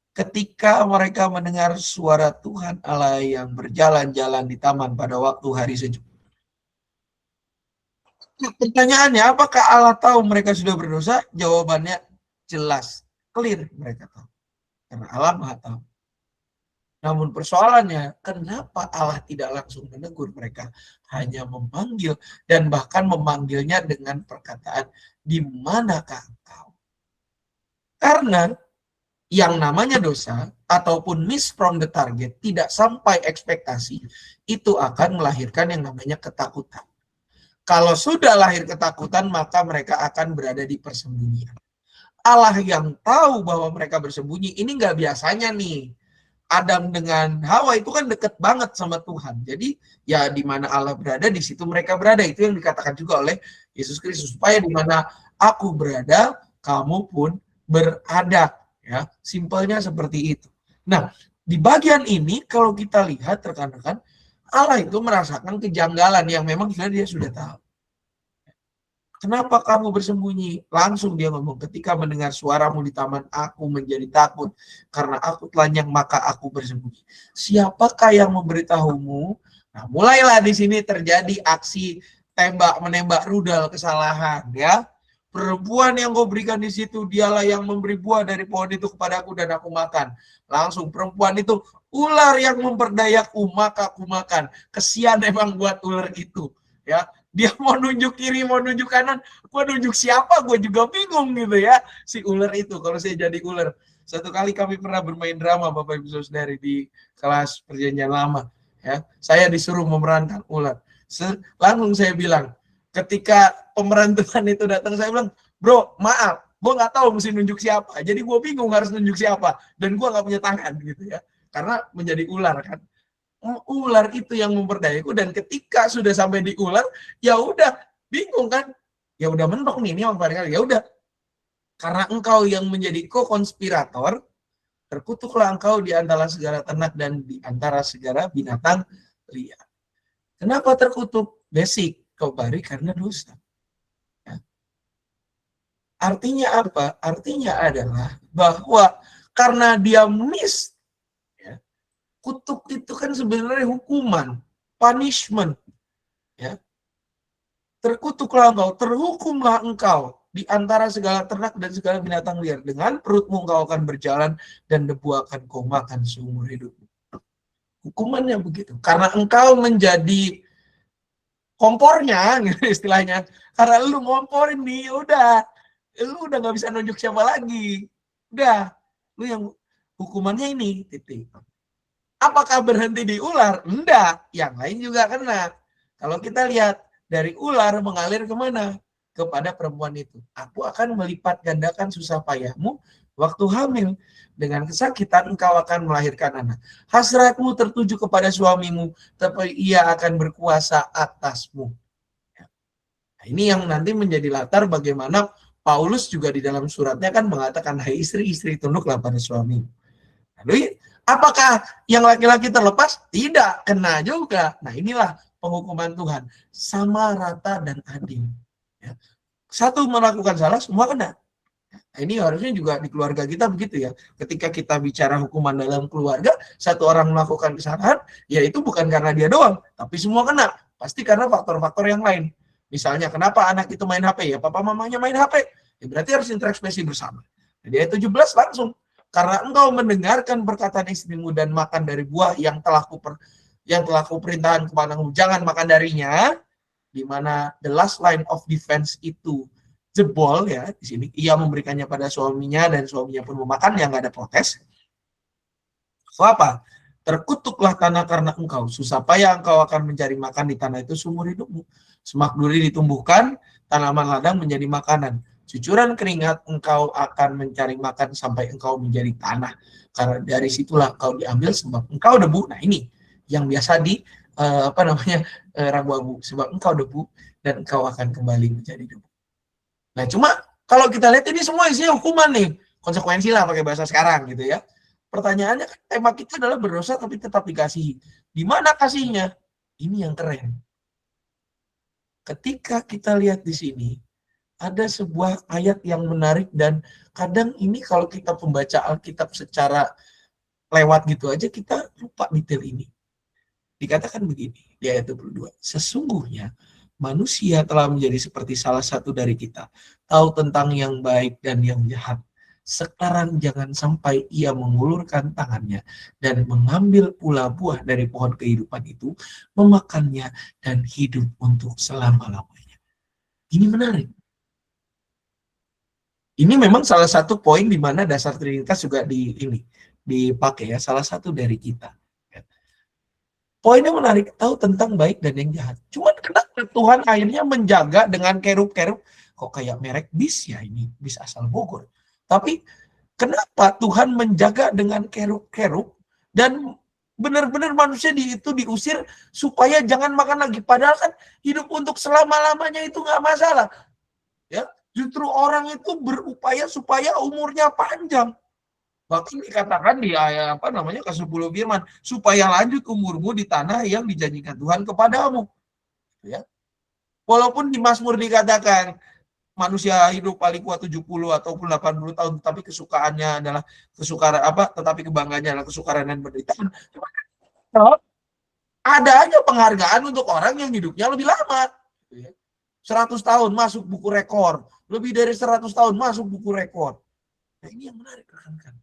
ketika mereka mendengar suara Tuhan Allah yang berjalan-jalan di taman pada waktu hari sejuk. Pertanyaannya, apakah Allah tahu mereka sudah berdosa? Jawabannya jelas, clear, mereka tahu. Karena Allah Maha tahu. Namun persoalannya, kenapa Allah tidak langsung menegur mereka? Hanya memanggil, dan bahkan memanggilnya dengan perkataan, di manakah engkau? Karena yang namanya dosa, ataupun miss from the target, tidak sampai ekspektasi, itu akan melahirkan yang namanya ketakutan. Kalau sudah lahir ketakutan, maka mereka akan berada di persembunyian. Allah yang tahu bahwa mereka bersembunyi, ini nggak biasanya nih. Adam dengan Hawa itu kan deket banget sama Tuhan. Jadi ya di mana Allah berada, di situ mereka berada. Itu yang dikatakan juga oleh Yesus Kristus. Supaya di mana aku berada, kamu pun berada. Ya, simpelnya seperti itu. Nah, di bagian ini kalau kita lihat rekan-rekan, Allah itu merasakan kejanggalan yang memang dia sudah tahu. Kenapa kamu bersembunyi? Langsung dia ngomong, ketika mendengar suaramu di taman, aku menjadi takut. Karena aku telanjang, maka aku bersembunyi. Siapakah yang memberitahumu? Nah, mulailah di sini terjadi aksi tembak-menembak rudal kesalahan. Ya, perempuan yang kau berikan di situ, dialah yang memberi buah dari pohon itu kepadaku dan aku makan. Langsung perempuan itu, ular yang memperdayaku, maka aku makan. Kesian emang buat ular itu. Ya, dia mau nunjuk kiri, mau nunjuk kanan, gue nunjuk siapa, gue juga bingung gitu ya, si ular itu. Kalau saya jadi ular, satu kali kami pernah bermain drama, Bapak Ibu Saudari, di kelas Perjanjian Lama, ya, saya disuruh memerankan ular. Langsung saya bilang, ketika pemeran Tuhan itu datang, saya bilang, bro, maaf, gue nggak tahu mesti nunjuk siapa, jadi gue bingung harus nunjuk siapa, dan gue nggak punya tangan gitu ya, karena menjadi ular kan. Ular itu yang memperdayaku, dan ketika sudah sampai di ular, ya udah bingung kan, ya udah mentok nih, ini yang paling kali, ya udah, karena engkau yang menjadi ko-konspirator, terkutuklah engkau di antara segala ternak dan di antara segala binatang liar. Kenapa terkutuk? Basic, kau bari karena dosa. Ya. Artinya apa? Artinya adalah bahwa karena dia miss, kutuk itu kan sebenarnya hukuman, punishment. Ya. Terkutuklah engkau, terhukumlah engkau di antara segala ternak dan segala binatang liar. Dengan perutmu engkau akan berjalan dan debu akan kau makan seumur hidupmu. Hukumannya begitu. Karena engkau menjadi kompornya, gitu istilahnya. Karena lu ngomporin nih, udah. Lu udah gak bisa nunjuk siapa lagi. Udah. Lu yang hukumannya ini, titik. Apakah berhenti di ular? Enggak, yang lain juga kena. Kalau kita lihat, dari ular mengalir kemana? Kepada perempuan itu. Aku akan melipat gandakan susah payahmu waktu hamil. Dengan kesakitan engkau akan melahirkan anak. Hasratmu tertuju kepada suamimu, tapi ia akan berkuasa atasmu. Nah, ini yang nanti menjadi latar bagaimana Paulus juga di dalam suratnya kan mengatakan, hai istri-istri, tunduklah pada suami. Lalu apakah yang laki-laki terlepas? Tidak, kena juga. Nah, inilah penghukuman Tuhan. Sama, rata, dan adil. Ya. Satu melakukan salah, semua kena. Nah, ini harusnya juga di keluarga kita begitu ya. Ketika kita bicara hukuman dalam keluarga, satu orang melakukan kesalahan, ya itu bukan karena dia doang, tapi semua kena. Pasti karena faktor-faktor yang lain. Misalnya, kenapa anak itu main HP? Ya, papa mamanya main HP. Ya, berarti harus introspeksi bersama. Jadi ayat 17 langsung. Karena engkau mendengarkan perkataan istrimu dan makan dari buah yang telah kuperintahkan kepadamu, jangan makan darinya, di mana the last line of defense itu jebol ya, di sini ia memberikannya pada suaminya dan suaminya pun memakan, yang nggak ada protes. So apa? Terkutuklah tanah karena engkau, susah payah engkau akan mencari makan di tanah itu seumur hidupmu. Semak duri ditumbuhkan, tanaman ladang menjadi makanan. Cucuran keringat engkau akan mencari makan sampai engkau menjadi tanah. Karena dari situlah engkau diambil sebab engkau debu. Nah ini yang biasa di ragu-ragu. Sebab engkau debu dan engkau akan kembali menjadi debu. Nah cuma kalau kita lihat ini semua isinya hukuman nih. Konsekuensi lah pakai bahasa sekarang gitu ya. Pertanyaannya kan tema kita adalah berdosa tapi tetap dikasihi. Di mana kasihnya? Ini yang keren. Ketika kita lihat di sini, ada sebuah ayat yang menarik, dan kadang ini kalau kita membaca Alkitab secara lewat gitu aja kita lupa detail ini. Dikatakan begini di ayat 22, sesungguhnya manusia telah menjadi seperti salah satu dari kita, tahu tentang yang baik dan yang jahat. Sekarang jangan sampai ia mengulurkan tangannya dan mengambil pula buah dari pohon kehidupan itu, memakannya dan hidup untuk selama-lamanya. Ini menarik. Ini memang salah satu poin di mana dasar Trinitas juga dipakai ya, salah satu dari kita. Poinnya menarik, tahu tentang baik dan yang jahat. Cuman kenapa Tuhan akhirnya menjaga dengan kerub-kerub, kok kayak merek bis ya, ini bis asal Bogor. Tapi kenapa Tuhan menjaga dengan kerub-kerub dan benar-benar manusia itu diusir supaya jangan makan lagi. Padahal kan hidup untuk selama-lamanya itu nggak masalah. Ya. Justru orang itu berupaya supaya umurnya panjang. Bahkan dikatakan di ayat ke-10 firman, supaya lanjut umurmu di tanah yang dijanjikan Tuhan kepadamu. Ya. Walaupun di Mazmur dikatakan manusia hidup paling kuat 70 ataupun 80 tahun, tetapi kesukaannya adalah tetapi kebanggaannya adalah kesukaran dan penderitaan. Ada aja penghargaan untuk orang yang hidupnya lebih lama. 100 tahun masuk buku rekor. Lebih dari 100 tahun masuk buku rekor. Nah, ini yang menarik, rekan-rekan.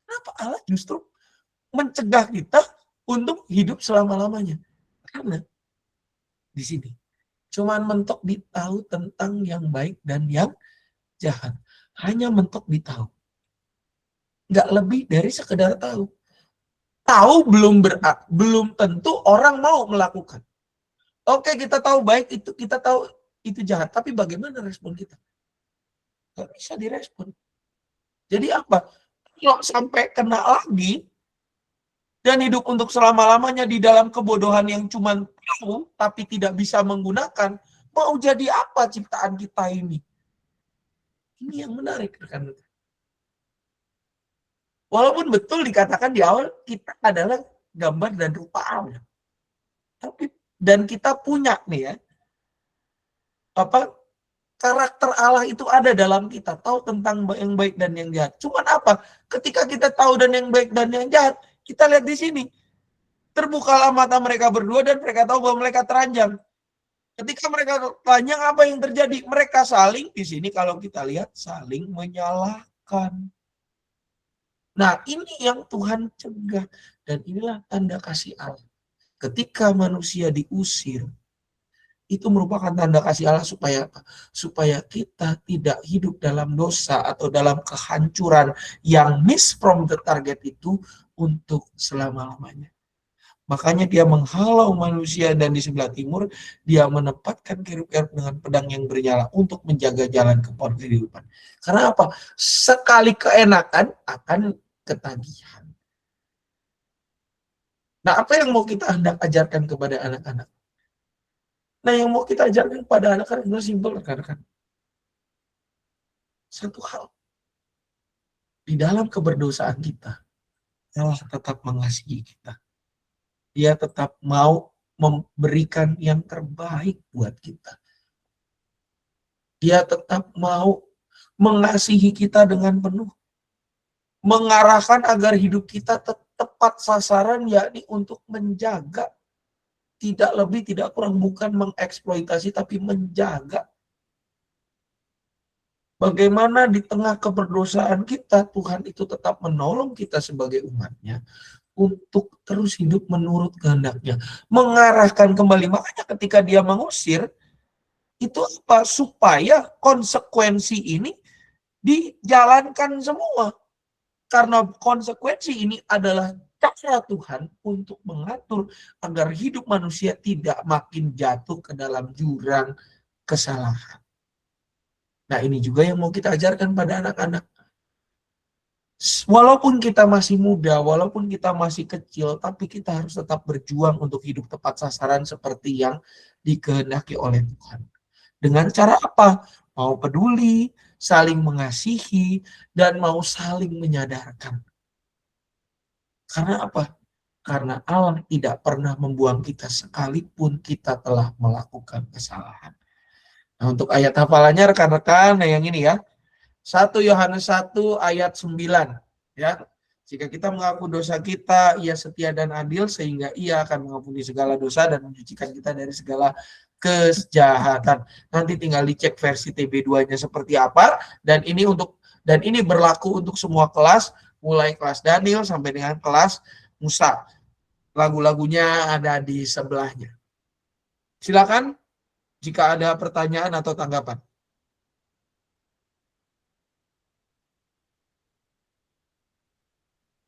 Kenapa Allah justru mencegah kita untuk hidup selama-lamanya? Karena di sini cuman mentok ditahu tentang yang baik dan yang jahat. Hanya mentok ditahu. Nggak lebih dari sekedar tahu. Tahu belum tentu orang mau melakukan. Oke, kita tahu baik itu, kita tahu itu jahat, tapi bagaimana respon kita? Nggak bisa direspon. Jadi apa? Kalau sampai kena lagi dan hidup untuk selama-lamanya di dalam kebodohan yang cuma tahu tapi tidak bisa menggunakan, mau jadi apa ciptaan kita ini? Ini yang menarik, rekan-rekan. Walaupun betul dikatakan di awal kita adalah gambar dan rupa Allah. Dan kita punya nih ya, karakter Allah itu ada dalam kita, tahu tentang yang baik dan yang jahat. Cuman apa? Ketika kita tahu dan yang baik dan yang jahat, kita lihat di sini. Terbukalah mata mereka berdua dan mereka tahu bahwa mereka teranjang. Ketika mereka teranjang, apa yang terjadi? Mereka saling, di sini kalau kita lihat, saling menyalahkan. Nah, ini yang Tuhan cegah. Dan inilah tanda kasih Allah. Ketika manusia diusir, itu merupakan tanda kasih Allah supaya apa? Supaya kita tidak hidup dalam dosa atau dalam kehancuran yang miss from the target itu untuk selama-lamanya. Makanya dia menghalau manusia dan di sebelah timur dia menempatkan kerub-kerub dengan pedang yang bernyala untuk menjaga jalan ke pohon kehidupan. Karena apa? Sekali keenakan akan ketagihan. Nah, apa yang mau kita hendak ajarkan kepada anak-anak? Nah, yang mau kita ajarkan kepada anak-anak itu simpel, rekan-rekan. Satu hal. Di dalam keberdosaan kita, Allah tetap mengasihi kita. Dia tetap mau memberikan yang terbaik buat kita. Dia tetap mau mengasihi kita dengan penuh. Mengarahkan agar hidup kita tepat sasaran, yakni untuk menjaga. Tidak lebih, tidak kurang, bukan mengeksploitasi, tapi menjaga. Bagaimana di tengah keberdosaan kita, Tuhan itu tetap menolong kita sebagai umatnya untuk terus hidup menurut kehendaknya. Mengarahkan kembali. Makanya ketika dia mengusir, itu apa? Supaya konsekuensi ini dijalankan semua. Karena konsekuensi ini adalah cara Tuhan untuk mengatur agar hidup manusia tidak makin jatuh ke dalam jurang kesalahan. Nah, ini juga yang mau kita ajarkan pada anak-anak. Walaupun kita masih muda, walaupun kita masih kecil, tapi kita harus tetap berjuang untuk hidup tepat sasaran seperti yang dikehendaki oleh Tuhan. Dengan cara apa? Mau peduli, saling mengasihi, dan mau saling menyadarkan. Karena apa? Karena Allah tidak pernah membuang kita sekalipun kita telah melakukan kesalahan. Nah, untuk ayat hafalannya rekan-rekan, nah yang ini ya. 1 Yohanes 1 ayat 9. Ya. Jika kita mengaku dosa kita, ia setia dan adil sehingga ia akan mengampuni segala dosa dan menyucikan kita dari segala kejahatan. Nanti tinggal dicek versi TB2-nya seperti apa, dan ini berlaku untuk semua kelas, mulai kelas Daniel sampai dengan kelas Musa. Lagu-lagunya ada di sebelahnya. Silakan jika ada pertanyaan atau tanggapan.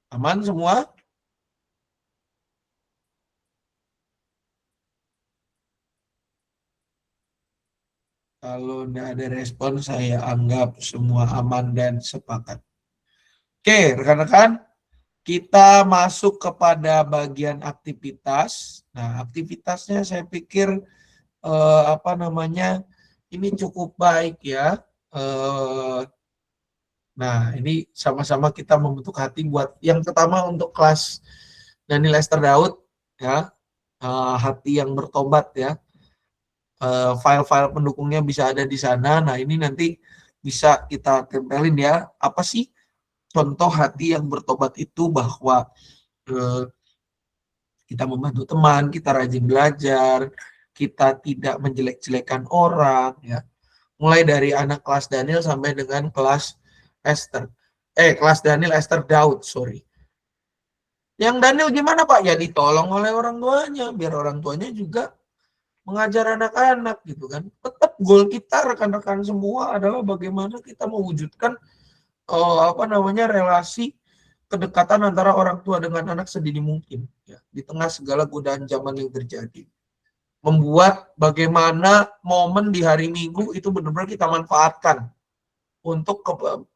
Aman semua? Kalau tidak ada respon, saya anggap semua aman dan sepakat. Oke, rekan-rekan, kita masuk kepada bagian aktivitas. Nah, aktivitasnya saya pikir ini cukup baik ya. Nah, ini sama-sama kita membentuk hati buat yang pertama untuk kelas Daniel Esther Daud, ya, hati yang bertobat, ya. File-file pendukungnya bisa ada di sana. Nah, ini nanti bisa kita tempelin, ya. Apa sih contoh hati yang bertobat itu? Bahwa kita membantu teman, kita rajin belajar, kita tidak menjelek-jelekan orang, ya. Mulai dari anak kelas Daniel sampai dengan kelas Esther. Kelas Daniel Esther Daud, sorry. Yang Daniel gimana Pak? Ya ditolong oleh orang tuanya, biar orang tuanya juga mengajar anak-anak gitu kan. Tetap goal kita rekan-rekan semua adalah bagaimana kita mewujudkan relasi kedekatan antara orang tua dengan anak sedini mungkin, ya, di tengah segala godaan zaman yang terjadi. Membuat bagaimana momen di hari Minggu itu benar-benar kita manfaatkan untuk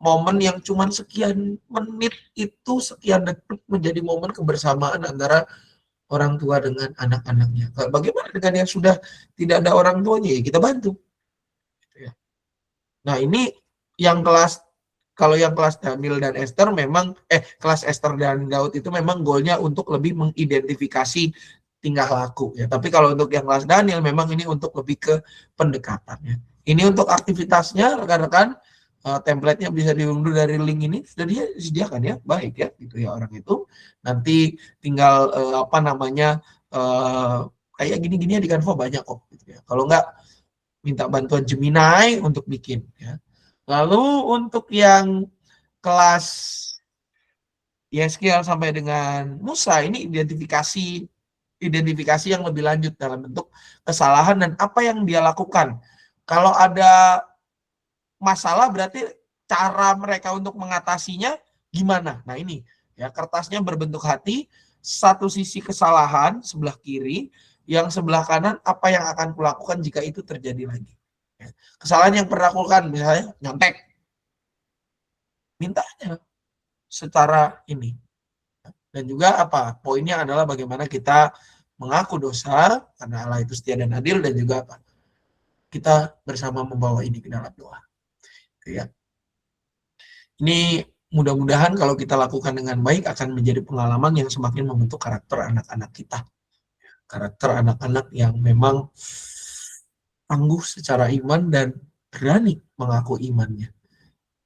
momen yang cuma sekian menit itu, sekian detik menjadi momen kebersamaan antara orang tua dengan anak-anaknya. Bagaimana dengan yang sudah tidak ada orang tuanya, ya kita bantu. Nah, ini yang kalau yang kelas Daniel dan Esther memang, kelas Esther dan Daud itu memang goalnya untuk lebih mengidentifikasi tingkah laku, ya. Tapi kalau untuk yang kelas Daniel memang ini untuk lebih ke pendekatannya. Ini untuk aktivitasnya, rekan-rekan, template-nya bisa diunduh dari link ini, sudah disediakan, ya, baik, ya, gitu ya orang itu. Nanti tinggal kayak gini-gini di Canva banyak kok, gitu ya. Kalau enggak, minta bantuan Gemini untuk bikin, ya. Lalu untuk yang kelas Yeskiel sampai dengan Musa, ini identifikasi yang lebih lanjut dalam bentuk kesalahan dan apa yang dia lakukan. Kalau ada masalah berarti cara mereka untuk mengatasinya gimana. Nah, ini ya, kertasnya berbentuk hati, satu sisi kesalahan sebelah kiri, yang sebelah kanan apa yang akan kulakukan jika itu terjadi lagi. Ya. Kesalahan yang pernah kulakukan misalnya nyontek, mintanya secara ini. Dan juga apa? Poinnya adalah bagaimana kita mengaku dosa karena Allah itu setia dan adil, dan juga apa? Kita bersama membawa ini ke dalam doa. Ya. Ini mudah-mudahan kalau kita lakukan dengan baik akan menjadi pengalaman yang semakin membentuk karakter anak-anak kita. Karakter anak-anak yang memang tangguh secara iman dan berani mengaku imannya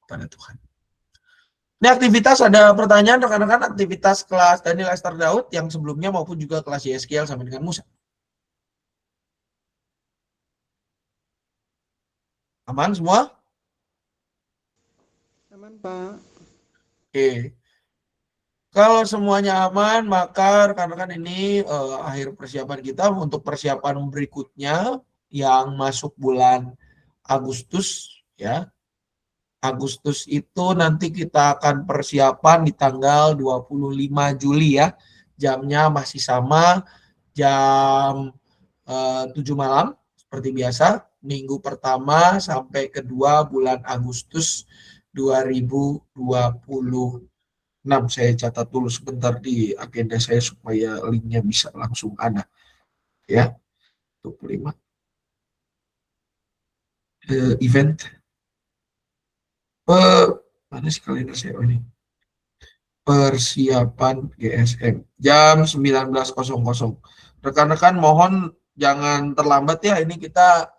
kepada Tuhan. Ini aktivitas, ada pertanyaan rekan-rekan, aktivitas kelas Daniel Esther Daud yang sebelumnya maupun juga kelas Yeskiel sampai dengan Musa. Aman semua? Aman, Pak. Oke. Kalau semuanya aman, maka rekan-rekan ini akhir persiapan kita untuk persiapan berikutnya yang masuk bulan Agustus, ya. Agustus itu nanti kita akan persiapan di tanggal 25 Juli, ya. Jamnya masih sama, jam 7 malam seperti biasa, minggu pertama sampai kedua bulan Agustus 2026. Saya catat dulu sebentar di agenda saya supaya linknya bisa langsung ada, ya. 25 event mana sih kalender saya ini, persiapan GSM jam 19.00. Rekan-rekan mohon jangan terlambat, ya. Ini kita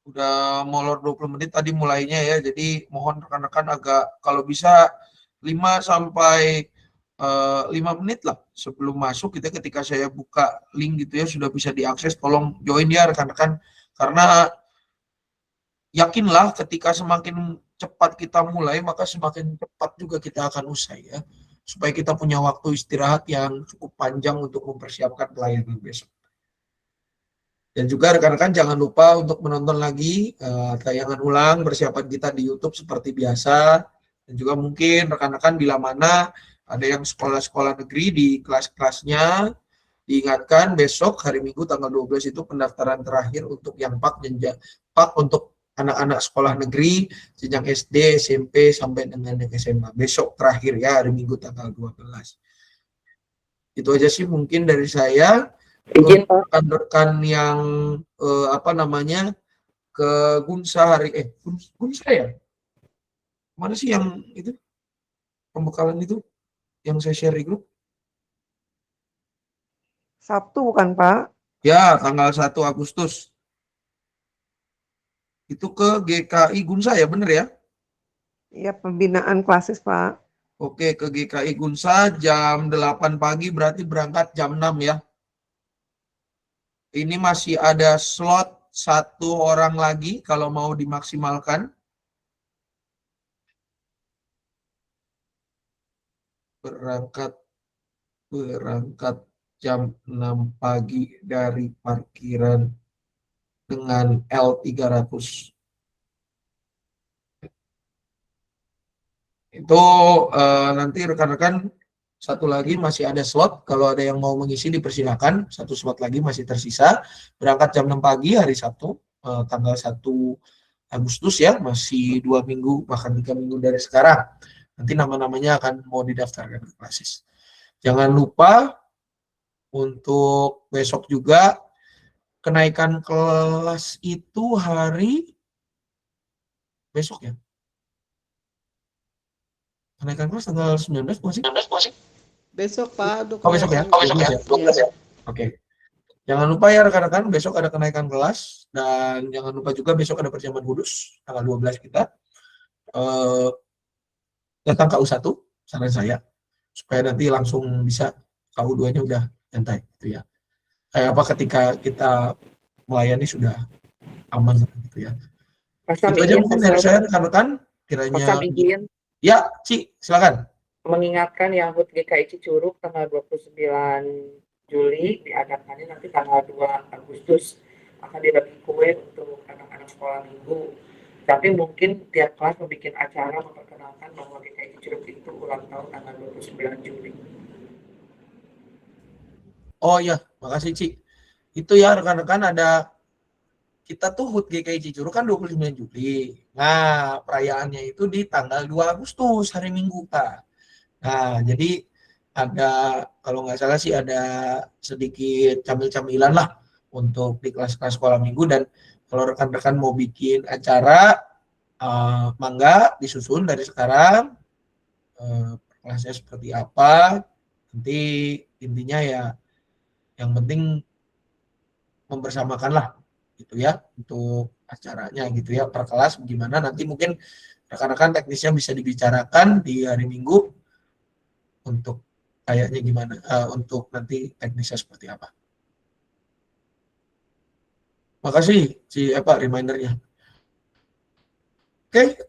udah molor 20 menit tadi mulainya, ya. Jadi mohon rekan-rekan agak kalau bisa 5 sampai 5 menit lah sebelum masuk, kita ketika saya buka link gitu, ya, sudah bisa diakses. Tolong join, ya, rekan-rekan, karena yakinlah ketika semakin cepat kita mulai maka semakin cepat juga kita akan usai, ya, supaya kita punya waktu istirahat yang cukup panjang untuk mempersiapkan pelayanan besok. Dan juga rekan-rekan jangan lupa untuk menonton lagi tayangan ulang persiapan kita di YouTube seperti biasa. Dan juga mungkin rekan-rekan bila mana ada yang sekolah-sekolah negeri di kelas-kelasnya, diingatkan besok hari Minggu tanggal 12 itu pendaftaran terakhir untuk yang PAK untuk anak-anak sekolah negeri jenjang SD, SMP sampai dengan SMA. Besok terakhir, ya, hari Minggu tanggal 12. Itu aja sih mungkin dari saya. Izin, Pak. Rekan-rekan yang ke Gunsa hari Gunsa, ya. Mana sih yang itu? Pembekalan itu yang saya share di grup? Sabtu bukan Pak? Ya, tanggal 1 Agustus. Itu ke GKI Gunsa ya, bener ya? Iya, pembinaan klasis Pak. Oke, ke GKI Gunsa jam 8 pagi, berarti berangkat jam 6 ya. Ini masih ada slot 1 orang lagi kalau mau dimaksimalkan. Berangkat jam 6 pagi dari parkiran dengan L300. Itu nanti rekan-rekan satu lagi masih ada slot. Kalau ada yang mau mengisi dipersilakan. 1 slot lagi masih tersisa. Berangkat jam 6 pagi hari Sabtu, tanggal 1 Agustus ya. Masih 2 minggu, bahkan 3 minggu dari sekarang. Nanti nama-namanya akan mau didaftarkan ke klasis. Jangan lupa untuk besok juga kenaikan kelas itu hari besok ya. Kenaikan kelas tanggal 19 bukan sih? Besok Pak, Oh besok ya? 12 ya? Oke. Jangan lupa ya rekan-rekan, besok ada kenaikan kelas. Dan jangan lupa juga besok ada perjamuan kudus, tanggal 12 kita. Datang KU1, saran saya. Supaya nanti langsung bisa KU2-nya udah nyantai. Gitu ya. Kayak apa ketika kita melayani sudah aman gitu ya. Pasam Itu aja izin, mungkin dari saya rekan-rekan. Pasam Kiranya... izin Ya, Ci, silakan. mengingatkan yang HUT GKI Cicurug tanggal 29 Juli diadakannya nanti tanggal 2 Agustus akan dibagi kue untuk anak-anak sekolah minggu. Tapi mungkin tiap kelas membuat acara memperkenalkan bahwa GKI Cicurug itu ulang tahun tanggal 29 Juli. Oh iya, makasih Ci. Itu ya rekan-rekan ada kita tuh HUT GKI Cicurug kan 29 Juli. Nah, perayaannya itu di tanggal 2 Agustus, hari Minggu, Kak. Nah, jadi ada, kalau nggak salah sih ada sedikit camil-camilan lah untuk di kelas-kelas sekolah minggu. Dan kalau rekan-rekan mau bikin acara, mangga disusun dari sekarang, kelasnya seperti apa. Nanti intinya ya, yang penting membersamakan lah gitu ya untuk acaranya gitu ya per kelas gimana nanti mungkin rekan-rekan teknisnya bisa dibicarakan di hari Minggu untuk kayaknya gimana untuk nanti teknisnya seperti apa. Makasih si Eva remindernya. Oke,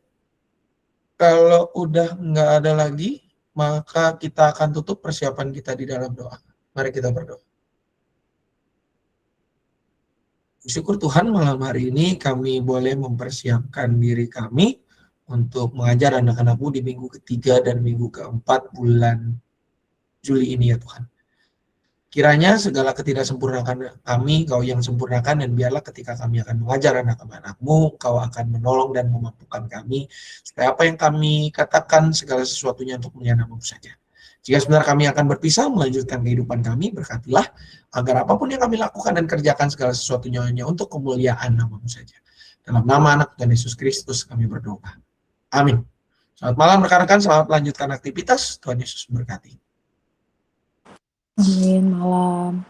kalau udah nggak ada lagi maka kita akan tutup persiapan kita di dalam doa. Mari kita berdoa. Syukur Tuhan malam hari ini kami boleh mempersiapkan diri kami untuk mengajar anak-anakmu di minggu ketiga dan minggu keempat bulan Juli ini ya Tuhan. Kiranya segala ketidaksempurnaan kami Kau yang sempurnakan, dan biarlah ketika kami akan mengajar anak-anakmu Kau akan menolong dan memampukan kami supaya apa yang kami katakan segala sesuatunya untuk mulia nama-Mu saja. Jika sebenarnya kami akan berpisah melanjutkan kehidupan kami, berkatilah agar apapun yang kami lakukan dan kerjakan segala sesuatunya hanya untuk kemuliaan nama-Mu saja. Dalam nama anak Tuhan Yesus Kristus kami berdoa. Amin. Selamat malam rekan-rekan, selamat melanjutkan aktivitas. Tuhan Yesus memberkati. Amin, malam.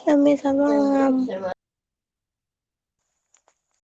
Amin, selamat malam.